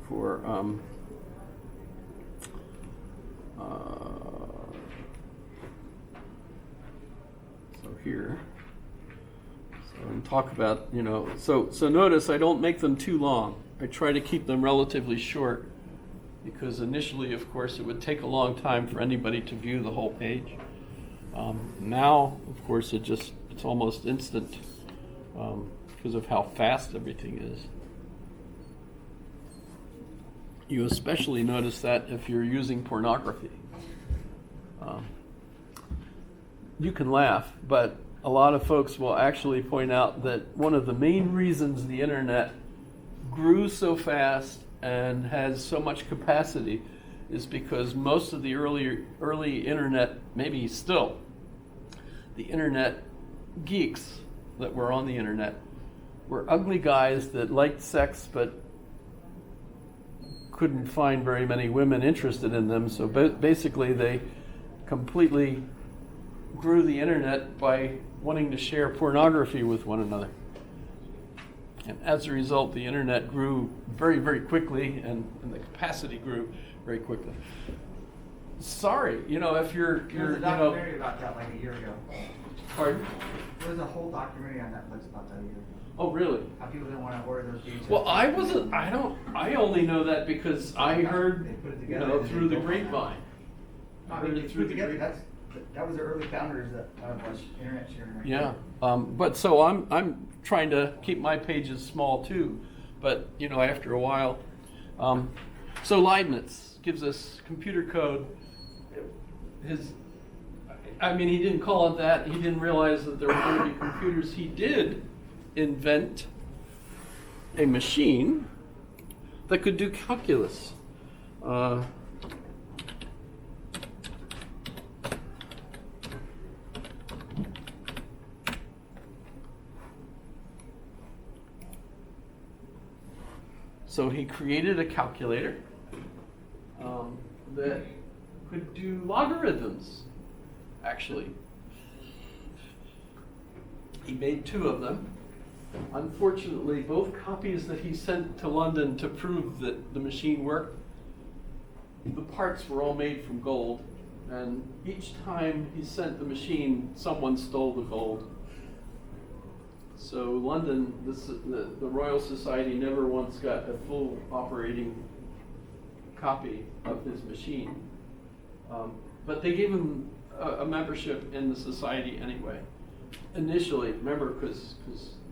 for so here. So and talk about, so notice I don't make them too long. I try to keep them relatively short because initially, of course, it would take a long time for anybody to view the whole page. Now, of course, it's almost instant because of how fast everything is. You especially notice that if you're using pornography. You can laugh, but a lot of folks will actually point out that one of the main reasons the internet grew so fast and has so much capacity is because most of the early internet, maybe still, the internet geeks that were on the internet were ugly guys that liked sex but couldn't find very many women interested in them. So basically they completely grew the internet by wanting to share pornography with one another. And as a result, the internet grew very, very quickly, and the capacity grew very quickly. Sorry, if you're There was a documentary about that like a year ago. Pardon? There was a whole documentary on Netflix about that a year ago. Oh, really? How people didn't want to order those VHS. Well, I only know that because I heard, They put it together through the grapevine. I mean, they put together. That was the early founders that was internet sharing. Right Yeah, but so I'm trying to keep my pages small too, but after a while, so Leibniz gives us computer code. He didn't call it that. He didn't realize that there were going to be computers. He did invent a machine that could do calculus. So he created a calculator that could do logarithms, actually. He made two of them. Unfortunately, both copies that he sent to London to prove that the machine worked, the parts were all made from gold. And each time he sent the machine, someone stole the gold. So London, the Royal Society never once got a full operating copy of his machine. But they gave him a membership in the society anyway. Initially, remember, because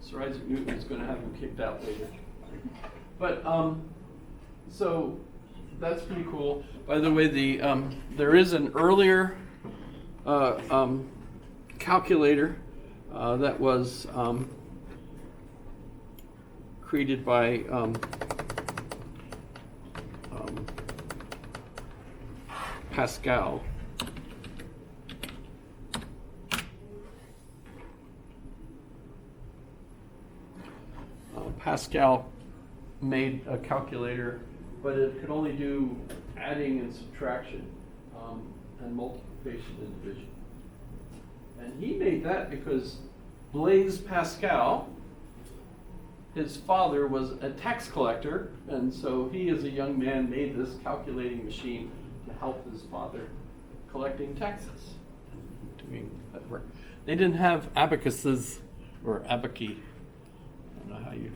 Sir Isaac Newton is going to have him kicked out later. But so that's pretty cool. By the way, there is an earlier calculator that was created by Pascal. Pascal made a calculator, but it could only do adding and subtraction and multiplication and division. And he made that because Blaise Pascal, his father was a tax collector, and so he as a young man made this calculating machine to help his father collecting taxes, doing that work. They didn't have abacuses or abaci. I don't know how you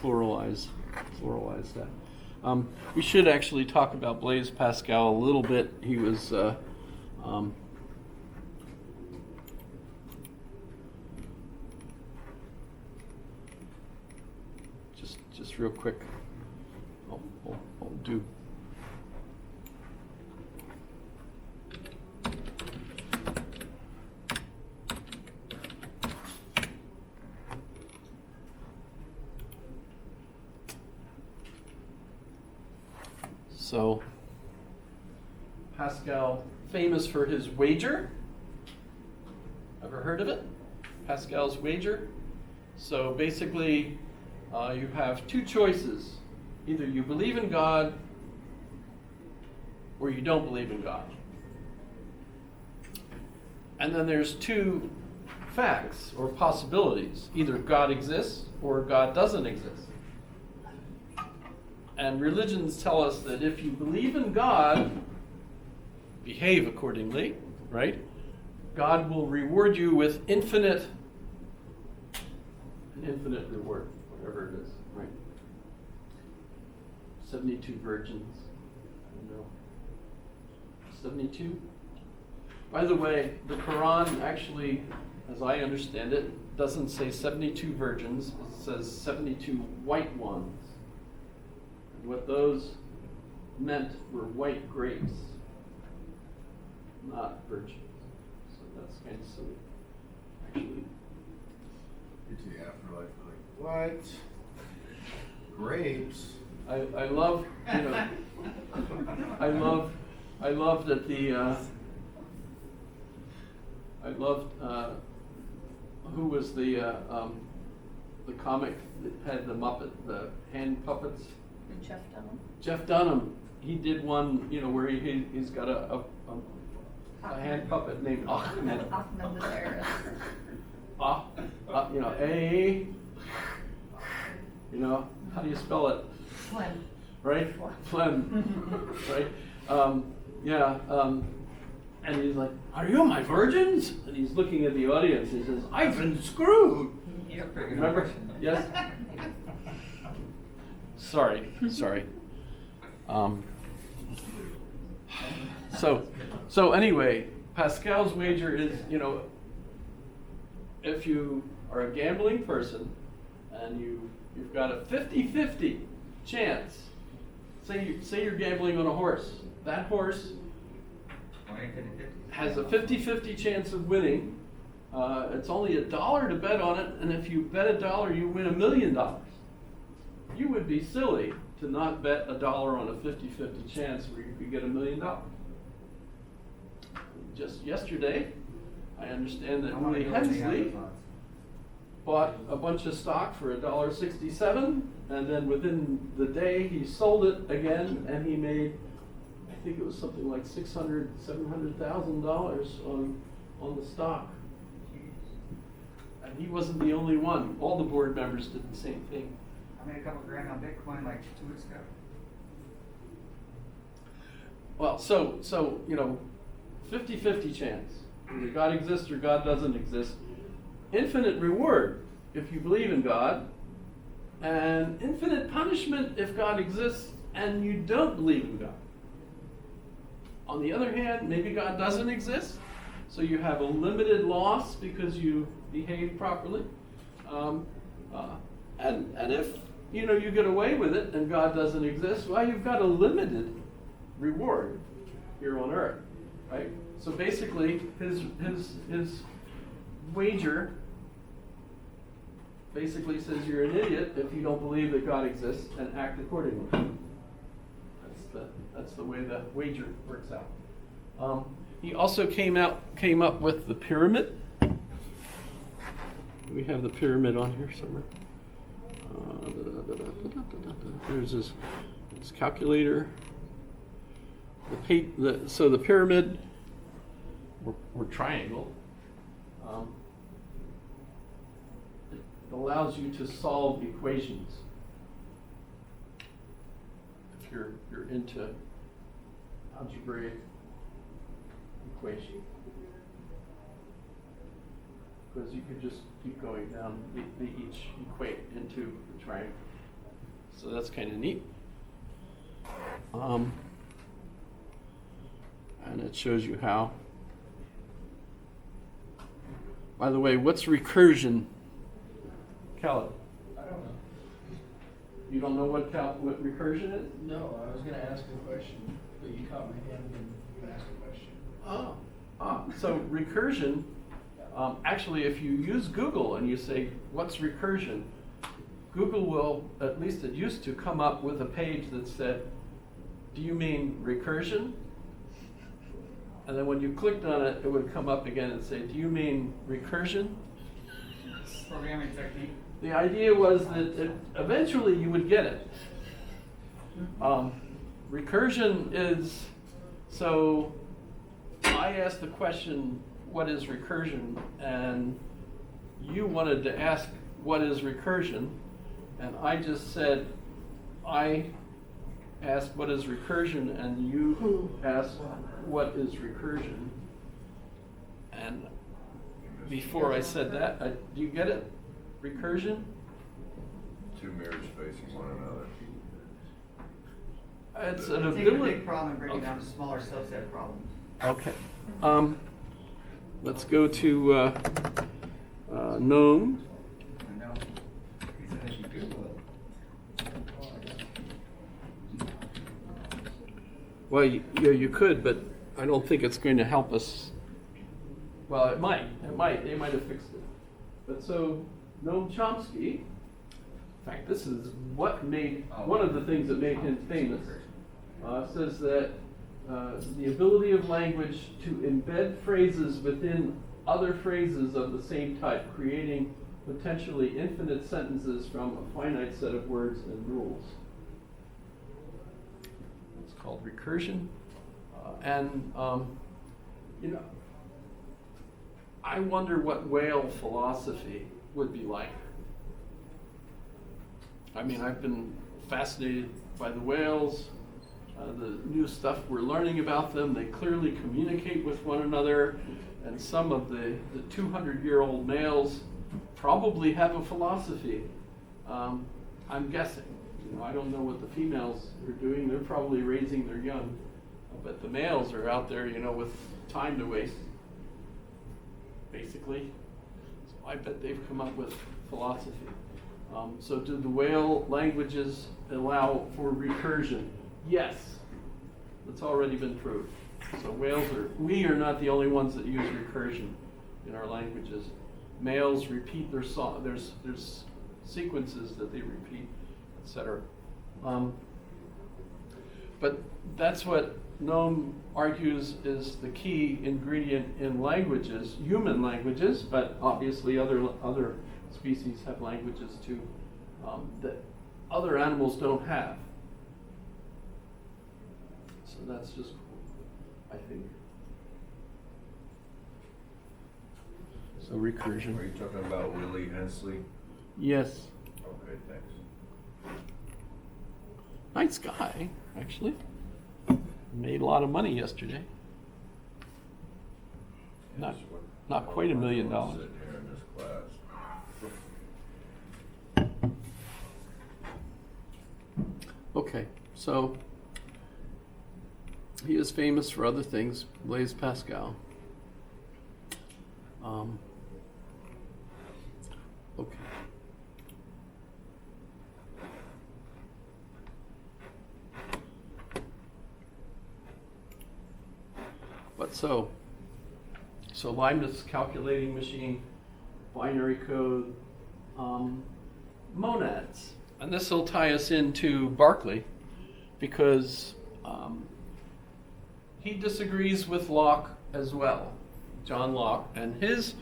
pluralize that. We should actually talk about Blaise Pascal a little bit. He was just real quick. I'll do. So, Pascal, famous for his wager. Ever heard of it? Pascal's wager. So basically, you have two choices. Either you believe in God or you don't believe in God. And then there's two facts or possibilities. Either God exists or God doesn't exist. And religions tell us that if you believe in God, behave accordingly, right? God will reward you with an infinite reward, whatever it is, right? 72 virgins. I don't know. 72? By the way, the Quran actually, as I understand it, doesn't say 72 virgins. It says 72 white ones. And what those meant were white grapes, not virgins. So that's kind of silly, actually. Get to the afterlife, like, what? Grapes? I love, you know, I love that I loved, who was the comic that had the Muppet, the hand puppets? Jeff Dunham. Jeff Dunham. He did one, you know, where he's got a hand puppet named Ahmed. Ahmed the terrorist. You know, A. You know, how do you spell it? Flynn. Right? Flynn. Right? And he's like, "Are you my virgins?" And he's looking at the audience. He says, "I've been screwed." Remember? Yes? Sorry. So anyway, Pascal's wager is, you know, if you are a gambling person and you've got a 50-50 chance, say you're gambling on a horse. That horse has a 50-50 chance of winning. It's only $1 to bet on it, and if you bet $1, you win $1 million. You would be silly to not bet $1 on a 50-50 chance where you could get $1 million. Just yesterday, I understand that Lee Hensley bought a bunch of stock for $1.67, and then within the day he sold it again, and he made, I think it was something like $700,000 on the stock. And he wasn't the only one. All the board members did the same thing. I made a couple grand on Bitcoin like 2 weeks ago. Well, so you know, 50-50 chance. Either God exists or God doesn't exist. Infinite reward if you believe in God, and infinite punishment if God exists and you don't believe in God. On the other hand, maybe God doesn't exist, so you have a limited loss because you behave properly. And if you know you get away with it and God doesn't exist, well, you've got a limited reward here on earth, right? So basically, his wager basically says you're an idiot if you don't believe that God exists and act accordingly. That's the way the wager works out. He also came up with the pyramid. We have the pyramid on here somewhere. There's his calculator. So the pyramid or triangle it allows you to solve equations. If you're into algebraic equation, because you could just keep going down. They each equate into the triangle. So that's kind of neat. And it shows you how. By the way, what's recursion? Caleb? I don't know. You don't know what recursion is? No, I was going to ask a question, but you caught my hand and you asked a question. So recursion, actually, if you use Google and you say, what's recursion? Google will, at least it used to, come up with a page that said, do you mean recursion? And then when you clicked on it, it would come up again and say, do you mean recursion? Programming technique. The idea was that eventually you would get it. Recursion is, so I asked the question, what is recursion? And you wanted to ask, what is recursion? And I just said, I asked what is recursion, and you asked what is recursion. And before I said that, do you get it? Recursion? Two mirrors facing one another. It's an Take a ability. big problem and break it down to smaller subset problems. Okay. Let's go to GNOME. I know. He said if you Google it. Well, you could, but I don't think it's going to help us. Well, it might. They might have fixed it. But so, Noam Chomsky, in fact, this is what made, one of the things that made him famous, says that the ability of language to embed phrases within other phrases of the same type, creating potentially infinite sentences from a finite set of words and rules. It's called recursion. You know, I wonder what whale philosophy would be like. I mean, I've been fascinated by the whales, the new stuff we're learning about them. They clearly communicate with one another, and some of the 200-year-old males probably have a philosophy. I'm guessing. You know, I don't know what the females are doing. They're probably raising their young, but the males are out there, you know, with time to waste, basically. So I bet they've come up with philosophy. So do the whale languages allow for recursion? Yes. It's already been proved. So we are not the only ones that use recursion in our languages. Males repeat their song. There's sequences that they repeat, etc. But that's what Noam argues is the key ingredient in languages, human languages, but obviously other species have languages too, that other animals don't have. So that's just cool, I think. So recursion. Are you talking about Willie Hensley? Yes. Okay, thanks. Nice guy, actually. Made a lot of money yesterday. Not quite $1 million. Sitting here in this class. Okay, so he is famous for other things, Blaise Pascal. Okay. But so Leibniz calculating machine, binary code, monads. And this will tie us into Berkeley, because he disagrees with Locke as well, John Locke, and his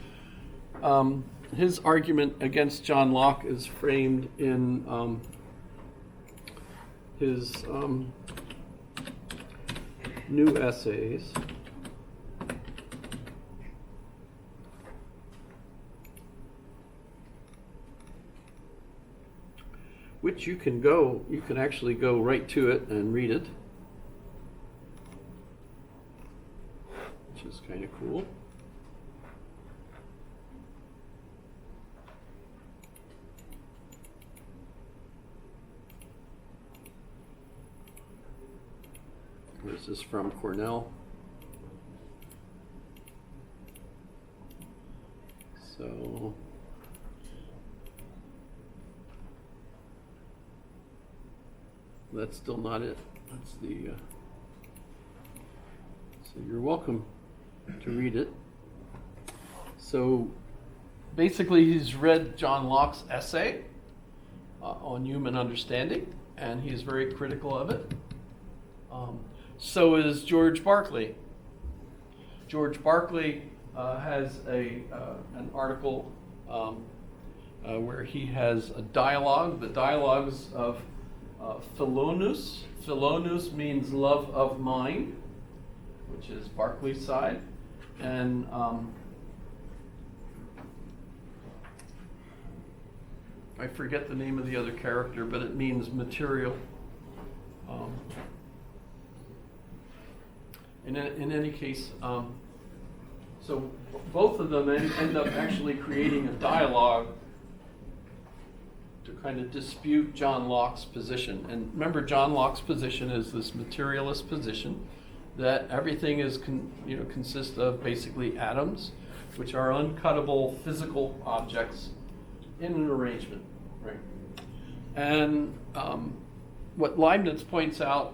argument against John Locke is framed in his new essays. Which you can actually go right to it and read it, which is kind of cool. This is from Cornell. So that's still not it. That's the. So you're welcome to read it. So basically, he's read John Locke's essay on human understanding, and he's very critical of it. So is George Berkeley. George Berkeley has an article where he has a dialogue, the dialogues of Philonous. Philonous means love of mind, which is Berkeley's side. And I forget the name of the other character, but it means material. in any case, so both of them end up actually creating a dialogue to kind of dispute John Locke's position. And remember, John Locke's position is this materialist position that everything is consists of basically atoms, which are uncuttable physical objects in an arrangement, right? And what Leibniz points out